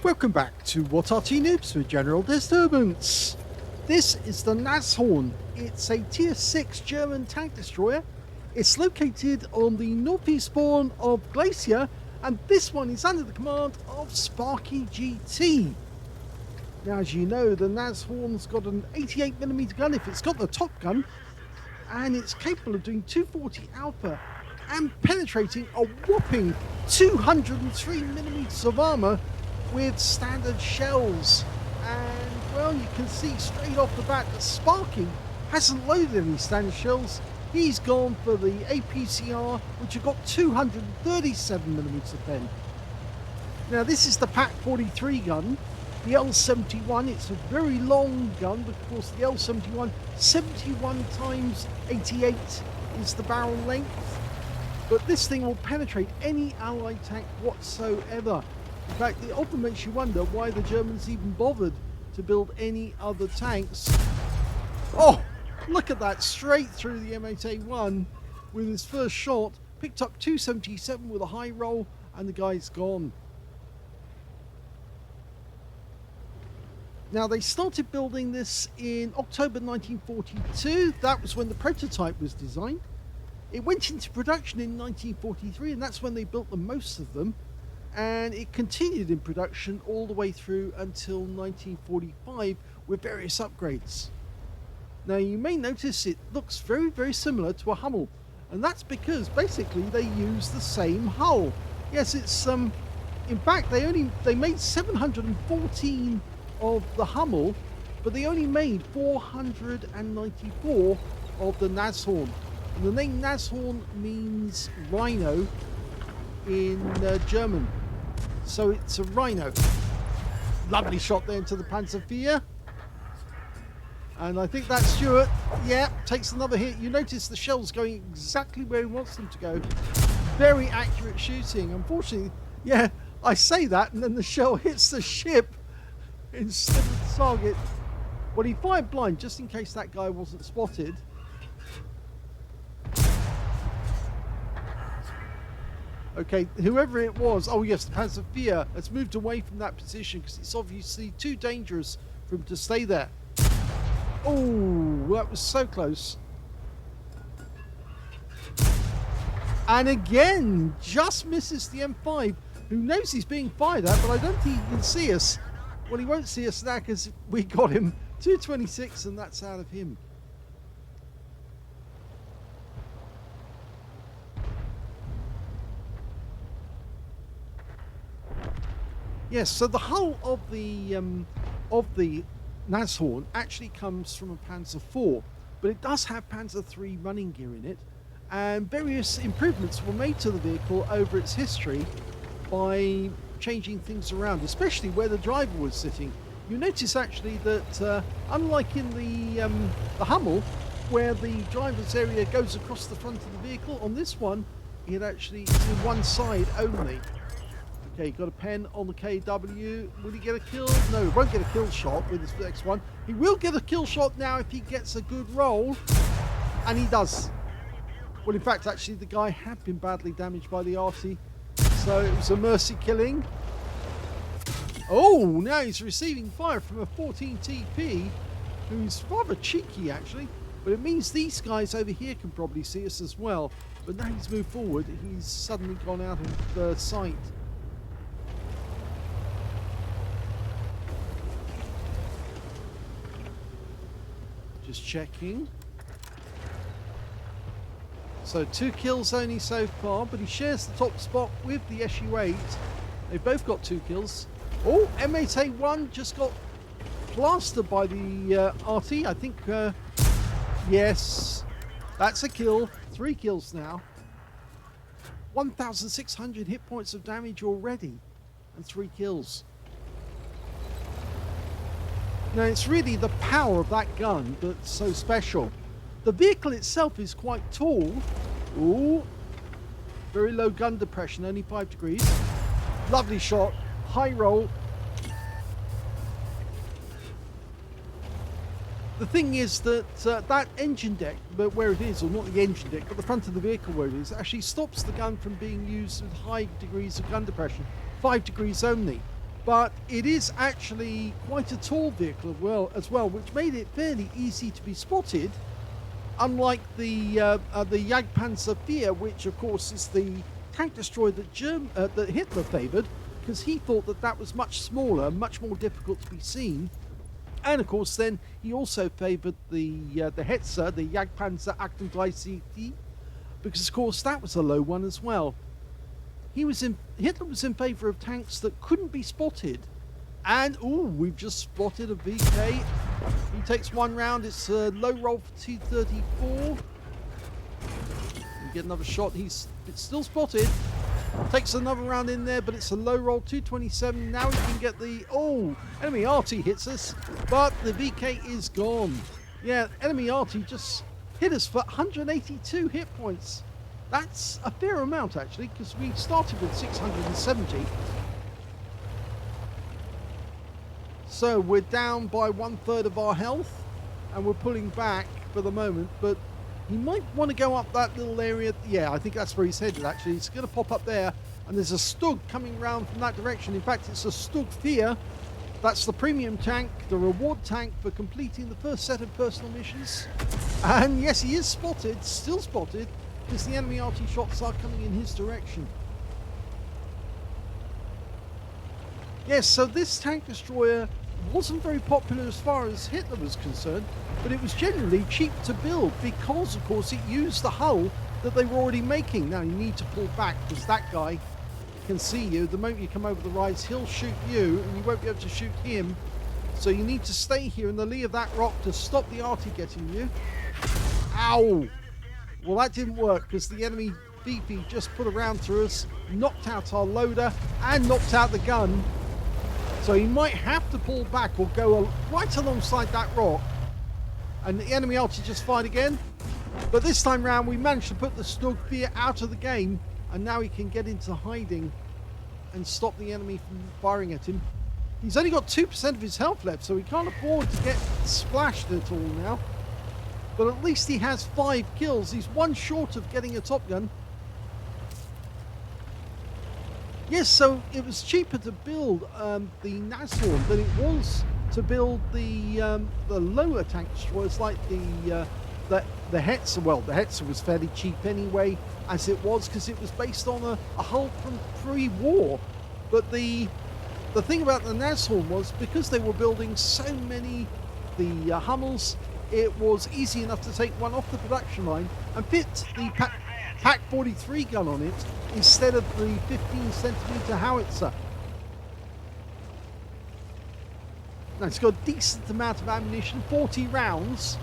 Welcome back to What Arty Noobs with General Disturbance. This is the Nashorn. It's a tier 6 German tank destroyer. It's located on the northeast spawn of Glacier, and this one is under the command of SparkyGT. Now, as you know, the Nashorn's got an 88mm gun if it's got the top gun, and it's capable of doing 240 alpha and penetrating a whopping 203mm of armor with standard shells. And well, you can see straight off the bat that Sparky hasn't loaded any standard shells. He's gone for the APCR, which have got 237mm of pen. Now this is the Pack 43 gun, the L71. It's a very long gun, but of course the L71 71 times 88 is the barrel length, but this thing will penetrate any allied tank whatsoever. In fact, it often makes you wonder why the Germans even bothered to build any other tanks. Oh, look at that, straight through the M8A1 with his first shot. Picked up 277 with a high roll, and the guy's gone. Now, they started building this in October 1942. That was when the prototype was designed. It went into production in 1943, and that's when they built the most of them. And it continued in production all the way through until 1945 with various upgrades. Now, you may notice it looks very, very similar to a Hummel, and that's because basically they use the same hull. Yes, it's in fact they made 714 of the Hummel, but they only made 494 of the Nashorn. And the name Nashorn means rhino in German, so it's a rhino. Lovely shot there into the Panzerwehr, and I think that's Stuart. Yeah, takes another hit. You notice the shell's going exactly where he wants them to go. Very accurate shooting. Unfortunately, yeah, I say that and then the shell hits the ship instead of the target. Well, he fired blind just in case that guy wasn't spotted. Okay, whoever it was, oh yes, the Panzerwehr has moved away from that position because it's obviously too dangerous for him to stay there. Oh, that was so close. And again, just misses the M5, who knows he's being fired at, but I don't think he can see us. Well, he won't see us now because we got him 226, and that's out of him. Yes, so the hull of the Nashorn actually comes from a Panzer IV, but it does have Panzer III running gear in it, and various improvements were made to the vehicle over its history by changing things around, especially where the driver was sitting. You notice actually that unlike in the Hummel, where the driver's area goes across the front of the vehicle, on this one it actually is in one side only. Okay, got a pen on the KW. Will he get a kill? No, he won't get a kill shot with his next one. He will get a kill shot now if he gets a good roll. And he does. Well, in fact, actually, the guy had been badly damaged by the Arty, so it was a mercy killing. Oh, now he's receiving fire from a 14 TP, who's rather cheeky, actually. But it means these guys over here can probably see us as well. But now he's moved forward. He's suddenly gone out of sight. Just checking. So 2 kills only so far, but he shares the top spot with the SU-8. They've both got 2 kills. Oh, M8A1 just got plastered by the Arty. I think, yes, that's a kill. 3 kills now. 1,600 hit points of damage already, and 3 kills. Now, it's really the power of that gun that's so special. The vehicle itself is quite tall. Ooh, very low gun depression, only 5 degrees. Lovely shot, high roll. The thing is that that engine deck, but where it is, or not the engine deck, but the front of the vehicle where it is, actually stops the gun from being used with high degrees of gun depression. 5 degrees only. but it is actually quite a tall vehicle as well, which made it fairly easy to be spotted, unlike the Jagdpanzer IV, which of course is the tank destroyer that Hitler favoured, because he thought that that was much smaller, much more difficult to be seen. And of course then he also favoured the Hetzer, the Jagdpanzer 38, because of course that was a low one as well. Hitler was in favour of tanks that couldn't be spotted. And we've just spotted a VK. He takes one round. It's a low roll for 234. We get another shot. It's still spotted. Takes another round in there, but it's a low roll, 227. Now he can get the... enemy Arty hits us, but the VK is gone. Yeah, enemy Arty just hit us for 182 hit points. That's a fair amount, actually, because we started with 670. So we're down by 1/3 of our health, and we're pulling back for the moment, but he might want to go up that little area. Yeah, I think that's where he's headed, actually. He's going to pop up there, and there's a Stug coming round from that direction. In fact, it's a Stug Fear. That's the premium tank, the reward tank for completing the first set of personal missions. And yes, he is spotted, still spotted, because the enemy RT shots are coming in his direction. Yes, so this tank destroyer wasn't very popular as far as Hitler was concerned, but it was generally cheap to build because, of course, it used the hull that they were already making. Now, you need to pull back because that guy can see you. The moment you come over the rise, he'll shoot you, and you won't be able to shoot him. So you need to stay here in the lee of that rock to stop the Arty getting you. Ow! Well, that didn't work because the enemy BP just put a round through us, knocked out our loader, and knocked out the gun. So he might have to pull back or go right alongside that rock. And the enemy Arty just fired again. But this time round, we managed to put the Stug Fear out of the game. And now he can get into hiding and stop the enemy from firing at him. He's only got 2% of his health left, so he can't afford to get splashed at all now. But at least he has 5 kills. He's one short of getting a Top Gun. Yes, so it was cheaper to build the Nashorn than it was to build the lower tank destroyers like the Hetzer. Well, the Hetzer was fairly cheap anyway, as it was, because it was based on a hull from pre-war. But the thing about the Nashorn was, because they were building so many the Hummels, it was easy enough to take one off the production line and fit the Pack 43 gun on it instead of the 15cm howitzer. Now it's got a decent amount of ammunition, 40 rounds,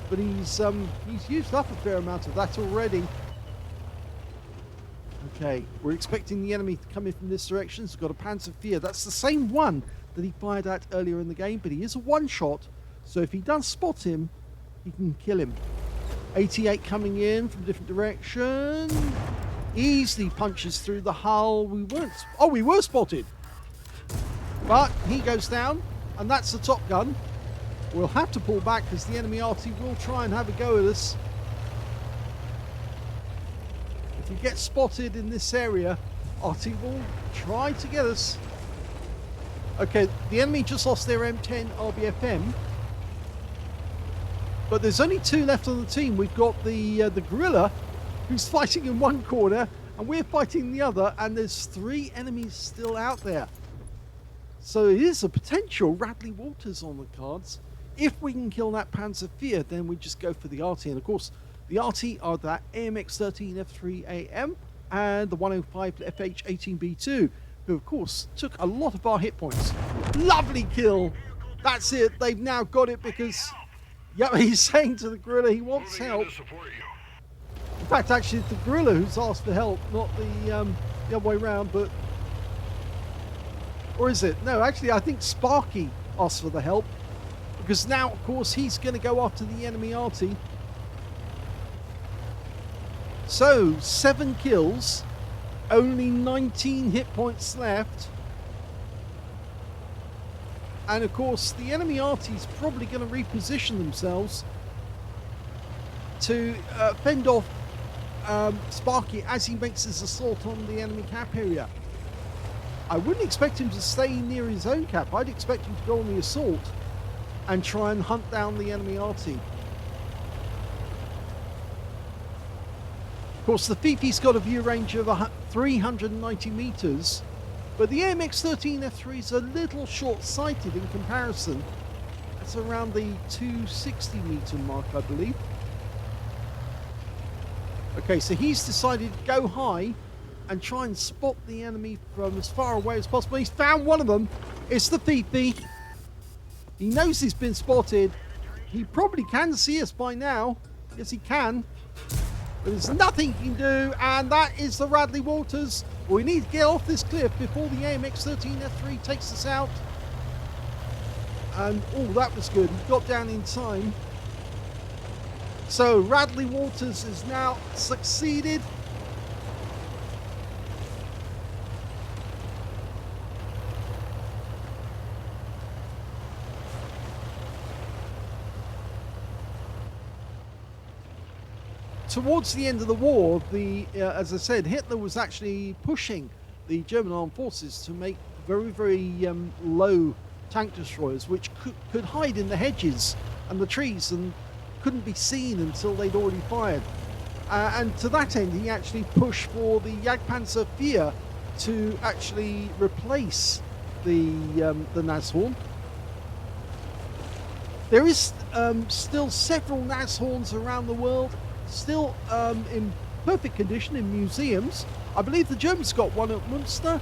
but he's used up a fair amount of that already. Okay, we're expecting the enemy to come in from this direction. He's got a Panzer IV. That's the same one that he fired at earlier in the game, but he is a one-shot, so if he does spot him, he can kill him. 88 coming in from a different direction. Easily punches through the hull. We were spotted. But he goes down, and that's the Top Gun. We'll have to pull back because the enemy RT will try and have a go at us. If we get spotted in this area, RT will try to get us. Okay, the enemy just lost their M10 RBFM. But there's only 2 left on the team. We've got the gorilla, who's fighting in one corner, and we're fighting the other, and there's 3 enemies still out there. So it is a potential Radley Walters on the cards. If we can kill that Panzer IV, then we just go for the RT. And of course, the RT are that AMX-13 F3AM and the 105 FH-18B2, who of course took a lot of our hit points. Lovely kill. That's it. They've now got it because... yeah, he's saying to the gorilla he wants help. In fact, actually, it's the gorilla who's asked for help, not the other way around. But, or is it? No, actually, I think Sparky asked for the help because now, of course, he's going to go after the enemy Arty. So 7 kills, only 19 hit points left. And of course, the enemy Arty's probably going to reposition themselves to fend off Sparky as he makes his assault on the enemy cap area. I wouldn't expect him to stay near his own cap. I'd expect him to go on the assault and try and hunt down the enemy Arty. Of course, the Fifi's got a view range of 390 meters, but the AMX-13F3 is a little short-sighted in comparison. It's around the 260 meter mark, I believe. Okay, so he's decided to go high and try and spot the enemy from as far away as possible. He's found one of them. It's the Fifi. He knows he's been spotted. He probably can see us by now. Yes, he can. But there's nothing he can do, and that is the Radley Walters. We need to get off this cliff before the AMX-13F3 takes us out. And, oh, that was good. He got down in time. So, Radley Walters has now succeeded. Towards the end of the war, as I said, Hitler was actually pushing the German armed forces to make very, very low tank destroyers, which could hide in the hedges and the trees and couldn't be seen until they'd already fired. And to that end, he actually pushed for the Jagdpanzer IV to actually replace the Nashorn. There is still several Nashorns around the world, still in perfect condition in museums. I believe the Germans got one at Munster.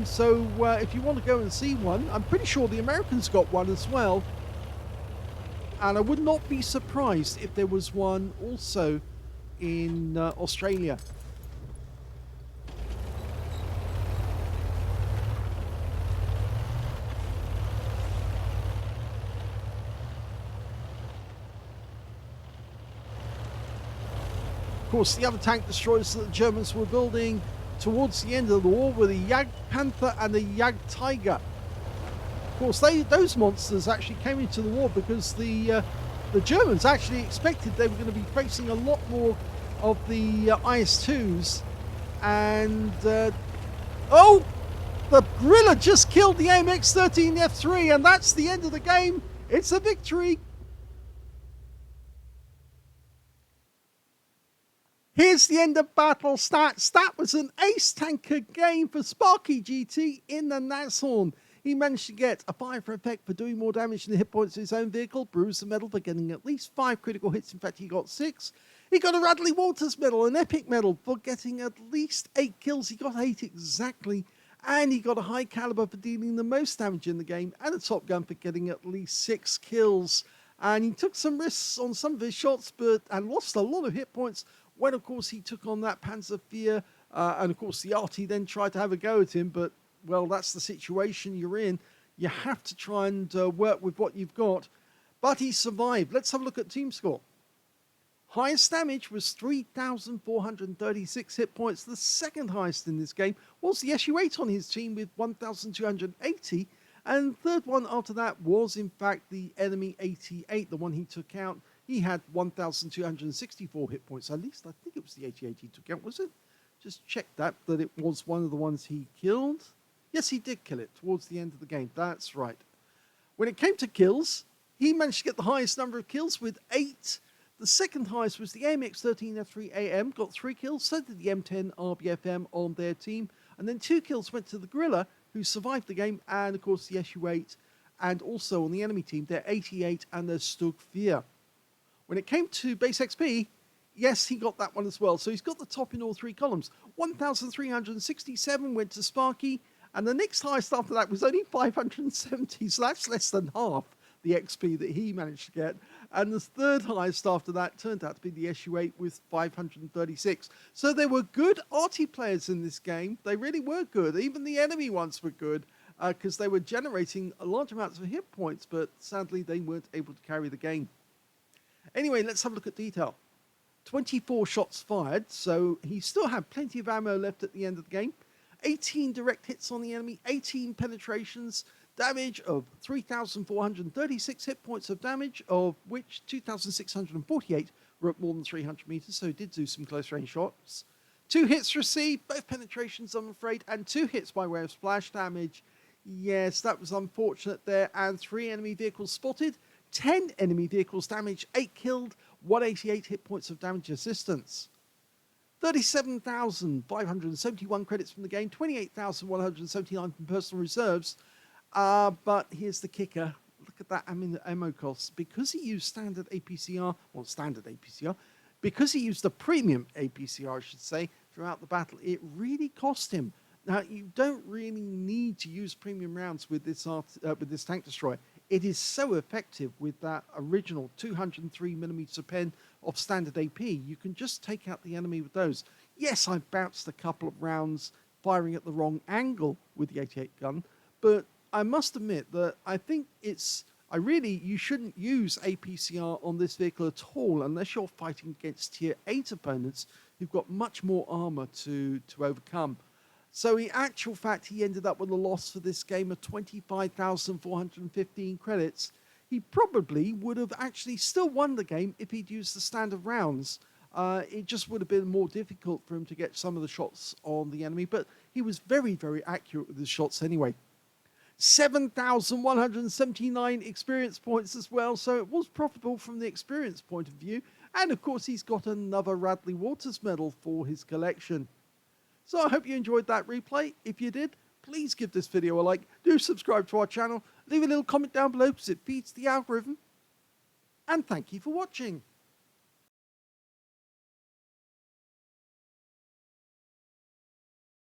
So if you want to go and see one, I'm pretty sure the Americans got one as well. And I would not be surprised if there was one also in Australia. Of course, the other tank destroyers that the Germans were building towards the end of the war were the Jagdpanther and the Jagdtiger. Of course, those monsters actually came into the war because the Germans actually expected they were going to be facing a lot more of the IS-2s. And, oh! The Gorilla just killed the AMX-13F3, and that's the end of the game. It's a victory. Here's the end of battle stats. That was an ace tanker game for SparkyGT in the Nashorn. He managed to get a fire effect for doing more damage than the hit points of his own vehicle, Bruiser medal for getting at least 5 critical hits. In fact, he got 6. He got a Radley Walters medal, an epic medal for getting at least 8 kills. He got 8 exactly. And he got a high caliber for dealing the most damage in the game, and a Top Gun for getting at least 6 kills. And he took some risks on some of his shots, and lost a lot of hit points when, of course, he took on that Panzer IV. And, of course, the Arty then tried to have a go at him, but, well, that's the situation you're in. You have to try and work with what you've got. But he survived. Let's have a look at team score. Highest damage was 3,436 hit points. The second highest in this game was the SU-8 on his team with 1,280. And third one after that was, in fact, the enemy 88, the one he took out. He had 1,264 hit points. At least I think it was the 88 he took out, was it? Just check that it was one of the ones he killed. Yes, he did kill it towards the end of the game. That's right. When it came to kills, he managed to get the highest number of kills with 8. The second highest was the AMX-13F3AM, got 3 kills. So did the M10 RBFM on their team. And then 2 kills went to the Gorilla, who survived the game, and of course the SU-8. And also on the enemy team, their 88 and their Stug 4. When it came to base XP, yes, he got that one as well. So he's got the top in all 3 columns. 1,367 went to Sparky, and the next highest after that was only 570. So that's less than half the XP that he managed to get. And the third highest after that turned out to be the SU-8 with 536. So there were good Arty players in this game. They really were good. Even the enemy ones were good because they were generating large amounts of hit points, but sadly they weren't able to carry the game. Anyway, let's have a look at detail. 24 shots fired, so he still had plenty of ammo left at the end of the game. 18 direct hits on the enemy, 18 penetrations, damage of 3,436 hit points of damage, of which 2,648 were at more than 300 meters, so he did do some close range shots. 2 hits received, both penetrations I'm afraid, and 2 hits by way of splash damage. Yes, that was unfortunate there, and 3 enemy vehicles spotted, 10 enemy vehicles damaged, 8 killed, 188 hit points of damage assistance. 37,571 credits from the game, 28,179 from personal reserves. But here's the kicker. Look at that ammo costs. Because he used standard APCR, because he used the premium APCR, I should say, throughout the battle, it really cost him. Now, you don't really need to use premium rounds with this tank destroyer. It is so effective with that original 203mm pen of standard AP. You can just take out the enemy with those. Yes, I bounced a couple of rounds firing at the wrong angle with the 88 gun, but I must admit that I think you shouldn't use APCR on this vehicle at all unless you're fighting against tier 8 opponents who've got much more armor to overcome. So in actual fact, he ended up with a loss for this game of 25,415 credits. He probably would have actually still won the game if he'd used the standard rounds. It just would have been more difficult for him to get some of the shots on the enemy, but he was very, very accurate with his shots anyway. 7,179 experience points as well, so it was profitable from the experience point of view. And of course, he's got another Radley Waters medal for his collection. So I hope you enjoyed that replay. If you did, please give this video a like. Do subscribe to our channel. Leave a little comment down below because it feeds the algorithm. And thank you for watching.